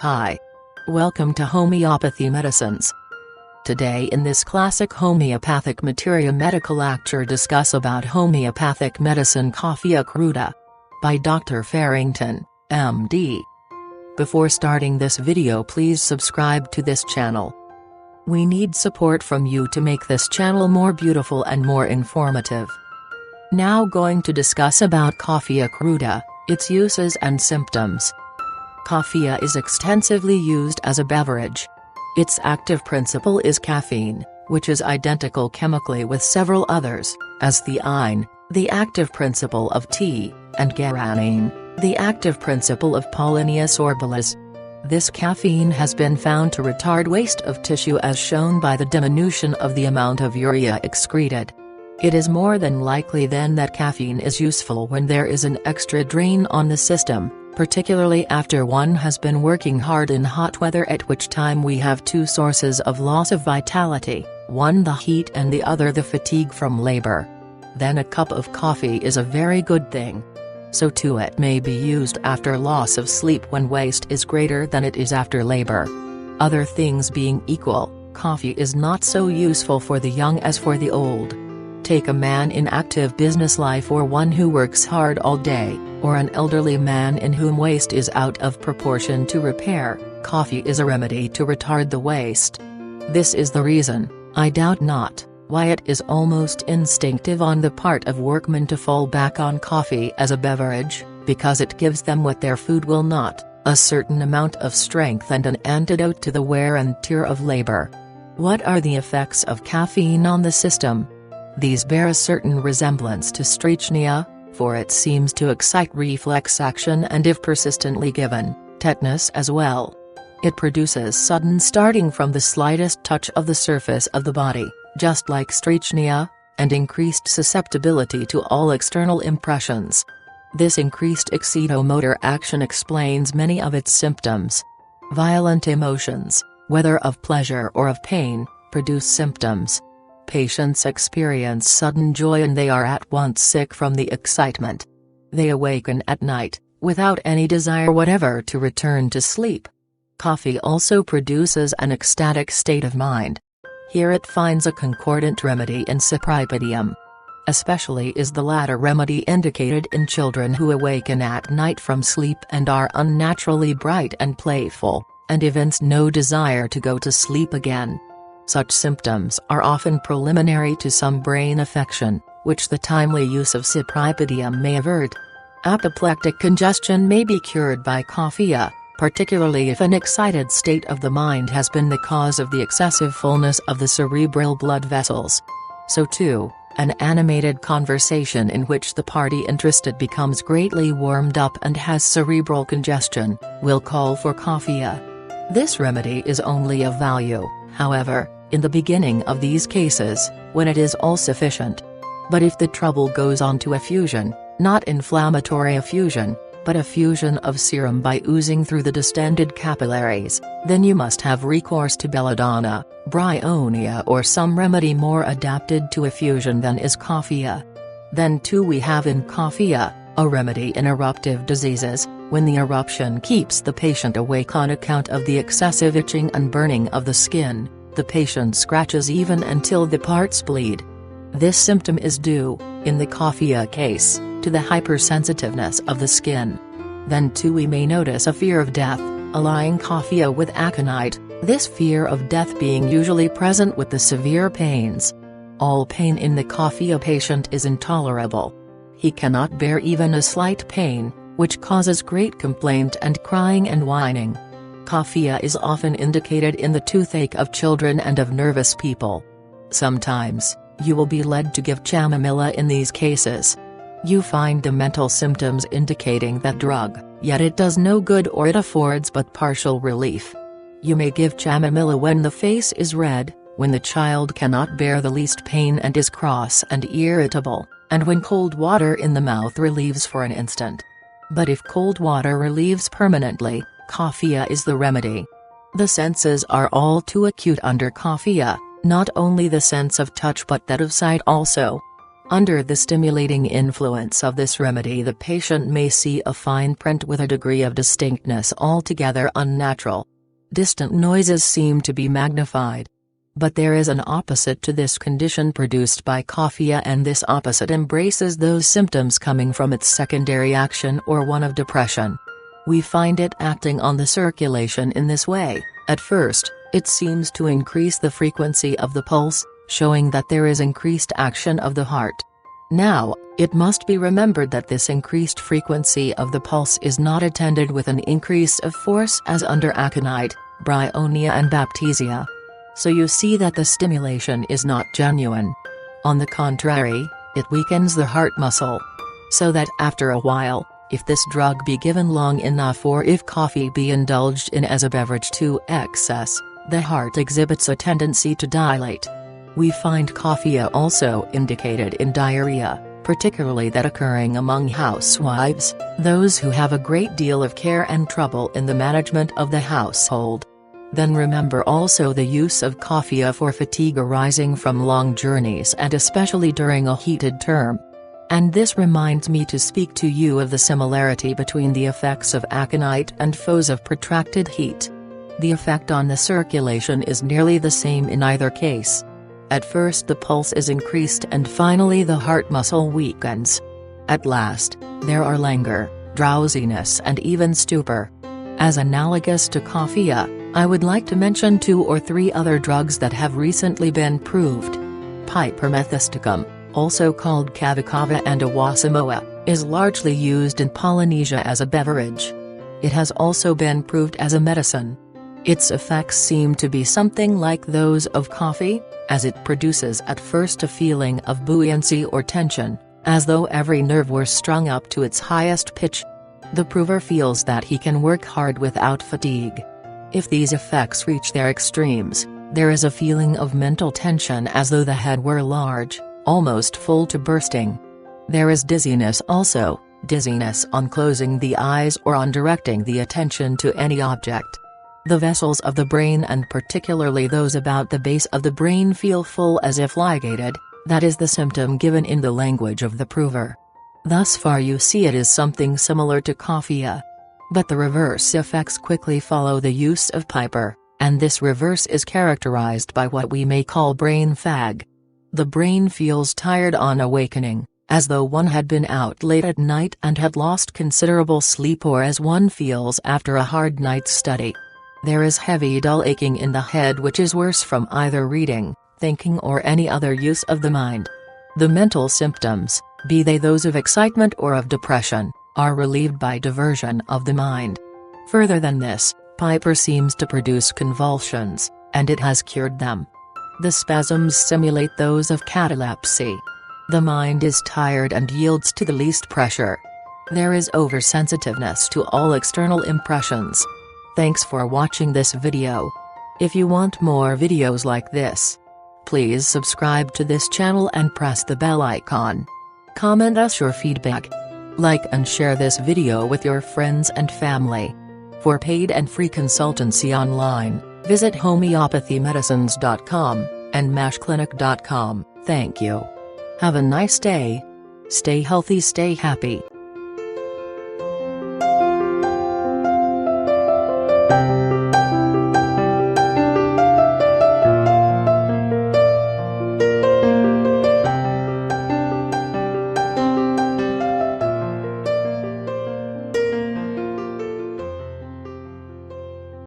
Hi. Welcome to Homeopathy Medicines. Today in this classic homeopathic materia medical lecture discuss about homeopathic medicine Coffea cruda by Dr. Farrington, MD. Before starting this video, please subscribe to this channel. We need support from you to make this channel more beautiful and more informative. Now going to discuss about Coffea cruda, its uses and symptoms. Coffea is extensively used as a beverage. Its active principle is caffeine, which is identical chemically with several others, as theine, the active principle of tea, and guaranine, the active principle of Pollinius orbilis. This caffeine has been found to retard waste of tissue as shown by the diminution of the amount of urea excreted. It is more than likely then that caffeine is useful when there is an extra drain on the system, particularly after one has been working hard in hot weather, at which time we have two sources of loss of vitality, one the heat and the other the fatigue from labor. Then a cup of coffee is a very good thing. So too it may be used after loss of sleep when waste is greater than it is after labor. Other things being equal, coffee is not so useful for the young as for the old. Take a man in active business life or one who works hard all day, or an elderly man in whom waste is out of proportion to repair, coffee is a remedy to retard the waste. This is the reason, I doubt not, why it is almost instinctive on the part of workmen to fall back on coffee as a beverage, because it gives them what their food will not, a certain amount of strength and an antidote to the wear and tear of labor. What are the effects of caffeine on the system? These bear a certain resemblance to strychnia, for it seems to excite reflex action and, if persistently given, tetanus as well. It produces sudden starting from the slightest touch of the surface of the body, just like strychnia, and increased susceptibility to all external impressions. This increased excitomotor action explains many of its symptoms. Violent emotions, whether of pleasure or of pain, produce symptoms. Patients experience sudden joy and they are at once sick from the excitement. They awaken at night, without any desire whatever to return to sleep. Coffee also produces an ecstatic state of mind. Here it finds a concordant remedy in cypripedium. Especially is the latter remedy indicated in children who awaken at night from sleep and are unnaturally bright and playful, and evince no desire to go to sleep again. Such symptoms are often preliminary to some brain affection, which the timely use of cypripedium may avert. Apoplectic congestion may be cured by coffea, particularly if an excited state of the mind has been the cause of the excessive fullness of the cerebral blood vessels. So too, an animated conversation in which the party interested becomes greatly warmed up and has cerebral congestion, will call for coffea. This remedy is only of value, however, in the beginning of these cases, when it is all sufficient. But if the trouble goes on to effusion, not inflammatory effusion, but effusion of serum by oozing through the distended capillaries, then you must have recourse to belladonna, bryonia or some remedy more adapted to effusion than is coffea. Then too we have in coffea, a remedy in eruptive diseases, when the eruption keeps the patient awake on account of the excessive itching and burning of the skin. The patient scratches even until the parts bleed. This symptom is due, in the coffea case, to the hypersensitiveness of the skin. Then too we may notice a fear of death, allying coffea with aconite, this fear of death being usually present with the severe pains. All pain in the coffea patient is intolerable. He cannot bear even a slight pain, which causes great complaint and crying and whining. Coffea is often indicated in the toothache of children and of nervous people. Sometimes, you will be led to give chamomilla in these cases. You find the mental symptoms indicating that drug, yet it does no good or it affords but partial relief. You may give chamomilla when the face is red, when the child cannot bear the least pain and is cross and irritable, and when cold water in the mouth relieves for an instant. But if cold water relieves permanently, coffea is the remedy. The senses are all too acute under coffea, not only the sense of touch but that of sight also. Under the stimulating influence of this remedy, the patient may see a fine print with a degree of distinctness altogether unnatural. Distant noises seem to be magnified. But there is an opposite to this condition produced by coffea, and this opposite embraces those symptoms coming from its secondary action or one of depression. We find it acting on the circulation in this way. At first, it seems to increase the frequency of the pulse, showing that there is increased action of the heart. Now, it must be remembered that this increased frequency of the pulse is not attended with an increase of force as under aconite, bryonia and baptisia. So you see that the stimulation is not genuine. On the contrary, it weakens the heart muscle. So that after a while, if this drug be given long enough or if coffee be indulged in as a beverage to excess, the heart exhibits a tendency to dilate. We find coffea also indicated in diarrhea, particularly that occurring among housewives, those who have a great deal of care and trouble in the management of the household. Then remember also the use of coffea for fatigue arising from long journeys and especially during a heated term. And this reminds me to speak to you of the similarity between the effects of aconite and foes of protracted heat. The effect on the circulation is nearly the same in either case. At first the pulse is increased and finally the heart muscle weakens. At last, there are languor, drowsiness and even stupor. As analogous to coffea, I would like to mention 2 or 3 other drugs that have recently been proved. Pipermethysticum, also called kavakava and awasamoa, is largely used in Polynesia as a beverage. It has also been proved as a medicine. Its effects seem to be something like those of coffee, as it produces at first a feeling of buoyancy or tension, as though every nerve were strung up to its highest pitch. The prover feels that he can work hard without fatigue. If these effects reach their extremes, there is a feeling of mental tension as though the head were large, almost full to bursting. There is dizziness also, dizziness on closing the eyes or on directing the attention to any object. The vessels of the brain and particularly those about the base of the brain feel full as if ligated, that is the symptom given in the language of the prover. Thus far you see it is something similar to coffea. But the reverse effects quickly follow the use of piper, and this reverse is characterized by what we may call brain fag. The brain feels tired on awakening, as though one had been out late at night and had lost considerable sleep, or as one feels after a hard night's study. There is heavy dull aching in the head, which is worse from either reading, thinking or any other use of the mind. The mental symptoms, be they those of excitement or of depression, are relieved by diversion of the mind. Further than this, piper seems to produce convulsions, and it has cured them. The spasms simulate those of catalepsy. The mind is tired and yields to the least pressure. There is oversensitiveness to all external impressions. Thanks for watching this video. If you want more videos like this, please subscribe to this channel and press the bell icon. Comment us your feedback. Like and share this video with your friends and family. For paid and free consultancy online, visit homeopathymedicines.com and mashclinic.com. Thank you. Have a nice day. Stay healthy, stay happy.